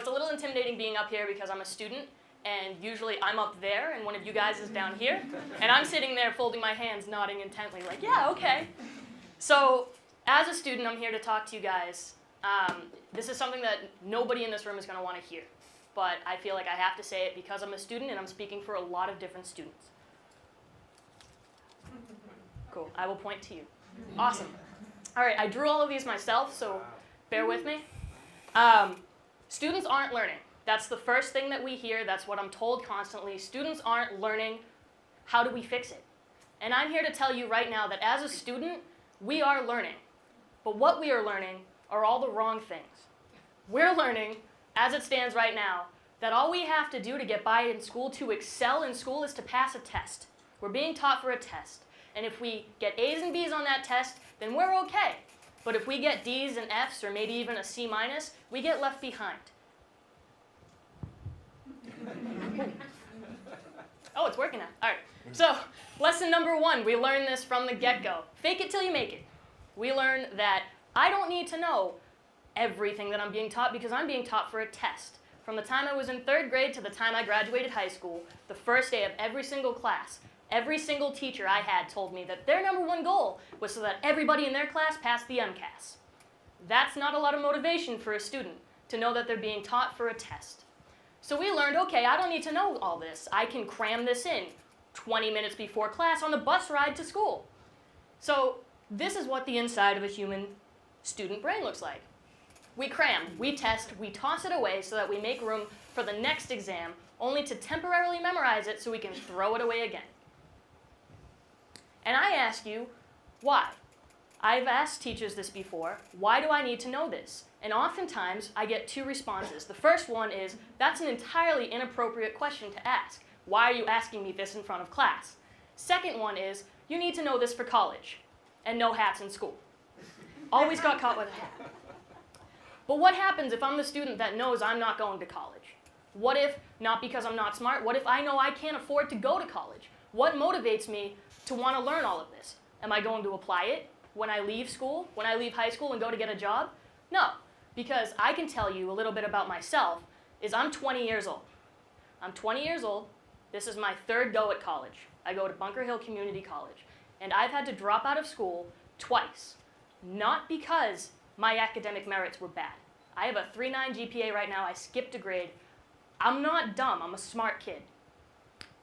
it's a little intimidating being up here because I'm a student, and usually I'm up there, and one of you guys is down here, and I'm sitting there folding my hands, nodding intently, like, yeah, okay. So, as a student, I'm here to talk to you guys. This is something that nobody in this room is going to want to hear, but I feel like I have to say it because I'm a student, and I'm speaking for a lot of different students. Cool, I will point to you. Awesome. All right, I drew all of these myself, so bear with me. Students aren't learning. That's the first thing that we hear. That's what I'm told constantly. Students aren't learning. How do we fix it? And I'm here to tell you right now that as a student, we are learning. But what we are learning are all the wrong things. We're learning, as it stands right now, that all we have to do to get by in school, to excel in school, is to pass a test. We're being taught for a test. And if we get A's and B's on that test, then we're okay. But if we get D's and F's, or maybe even a C-, we get left behind. Oh, it's working now. All right. So, lesson number 1, we learn this from the get-go. Fake it till you make it. We learn that I don't need to know everything that I'm being taught because I'm being taught for a test. From the time I was in 3rd grade to the time I graduated high school, the first day of every single class, every single teacher I had told me that their number 1 goal was so that everybody in their class passed the MCAS. That's not a lot of motivation for a student to know that they're being taught for a test. So we learned, okay, I don't need to know all this. I can cram this in 20 minutes before class on the bus ride to school. So this is what the inside of a human student brain looks like. We cram, we test, we toss it away so that we make room for the next exam, only to temporarily memorize it so we can throw it away again. And I ask you, why? I've asked teachers this before, why do I need to know this? And oftentimes, I get 2 responses. The first one is, that's an entirely inappropriate question to ask. Why are you asking me this in front of class? Second one is, you need to know this for college, and no hats in school. Always got caught with a hat. But what happens if I'm the student that knows I'm not going to college? What if, not because I'm not smart, what if I know I can't afford to go to college? What motivates me to want to learn all of this? Am I going to apply it when I leave school, when I leave high school and go to get a job? No, because I can tell you a little bit about myself, is I'm 20 years old. I'm 20 years old. This is my 3rd go at college. I go to Bunker Hill Community College, and I've had to drop out of school twice. Not because my academic merits were bad. I have a 3.9 GPA right now. I skipped a grade. I'm not dumb. I'm a smart kid.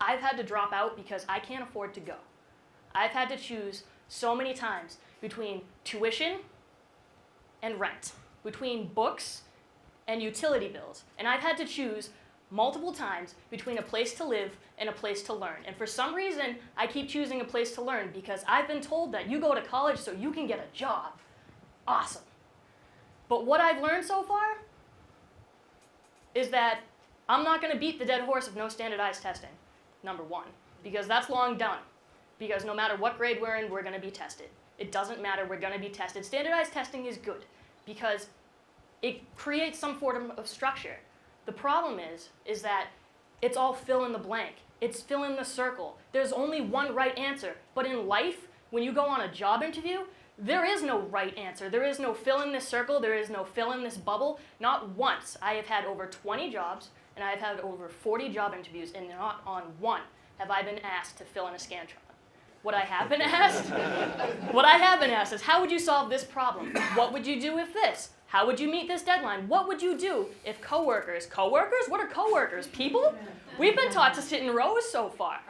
I've had to drop out because I can't afford to go. I've had to choose so many times between tuition and rent, between books and utility bills. And I've had to choose multiple times between a place to live and a place to learn. And for some reason, I keep choosing a place to learn because I've been told that you go to college so you can get a job. Awesome. But what I've learned so far is that I'm not going to beat the dead horse of no standardized testing, number 1, because that's long done. Because no matter what grade we're in, we're going to be tested. It doesn't matter, we're going to be tested. Standardized testing is good because it creates some form of structure. The problem is that it's all fill in the blank. It's fill in the circle. There's only one right answer. But in life, when you go on a job interview, there is no right answer. There is no fill in this circle. There is no fill in this bubble. Not once. I have had over 20 jobs, and I have had over 40 job interviews, and not on one have I been asked to fill in a Scantron. What I have been asked is, how would you solve this problem? What would you do with this? How would you meet this deadline? What would you do if coworkers? What are coworkers? People? We've been taught to sit in rows so far.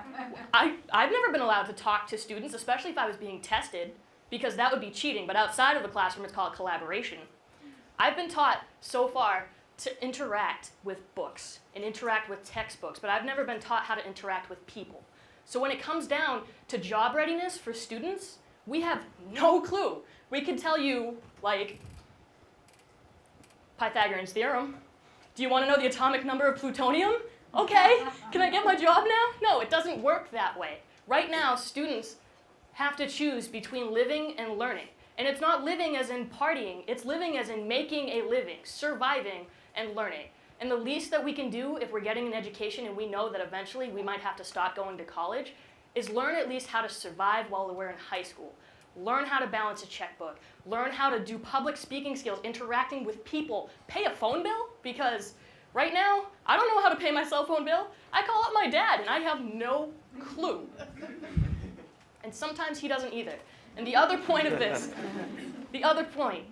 I've never been allowed to talk to students, especially if I was being tested, because that would be cheating. But outside of the classroom, it's called collaboration. I've been taught so far to interact with books and interact with textbooks, but I've never been taught how to interact with people. So when it comes down to job readiness for students, we have no clue. We could tell you, like, Pythagorean's theorem. Do you want to know the atomic number of plutonium? Okay, can I get my job now? No, it doesn't work that way. Right now, students have to choose between living and learning. And it's not living as in partying, it's living as in making a living, surviving and learning. And the least that we can do if we're getting an education and we know that eventually we might have to stop going to college is learn at least how to survive while we're in high school. Learn how to balance a checkbook. Learn how to do public speaking skills, interacting with people. Pay a phone bill, because Right now, I don't know how to pay my cell phone bill. I call up my dad, and I have no clue. And sometimes he doesn't either. And the other point of this, the other point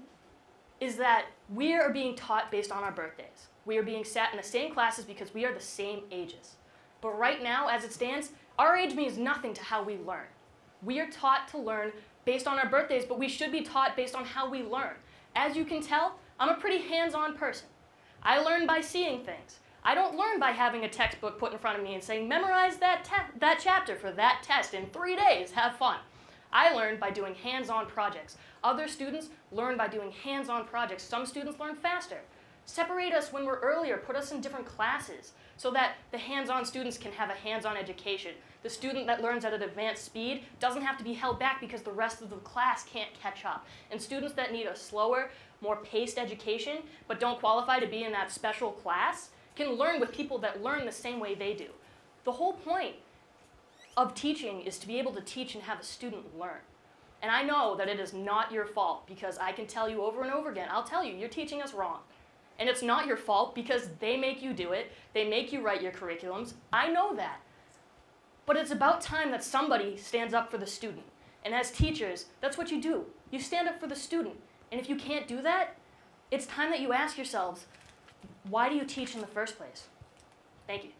is that we are being taught based on our birthdays. We are being sat in the same classes because we are the same ages. But right now, as it stands, our age means nothing to how we learn. We are taught to learn based on our birthdays, but we should be taught based on how we learn. As you can tell, I'm a pretty hands-on person. I learn by seeing things. I don't learn by having a textbook put in front of me and saying, memorize that chapter for that test in 3 days, have fun. I learn by doing hands-on projects. Other students learn by doing hands-on projects. Some students learn faster. Separate us when we're earlier, put us in different classes so that the hands-on students can have a hands-on education. The student that learns at an advanced speed doesn't have to be held back because the rest of the class can't catch up. And students that need a slower, more paced education but don't qualify to be in that special class can learn with people that learn the same way they do. The whole point of teaching is to be able to teach and have a student learn. And I know that it is not your fault because I can tell you over and over again, I'll tell you, you're teaching us wrong. And it's not your fault because they make you do it. They make you write your curriculums. I know that. But it's about time that somebody stands up for the student. And as teachers, that's what you do. You stand up for the student. And if you can't do that, it's time that you ask yourselves, why do you teach in the first place? Thank you.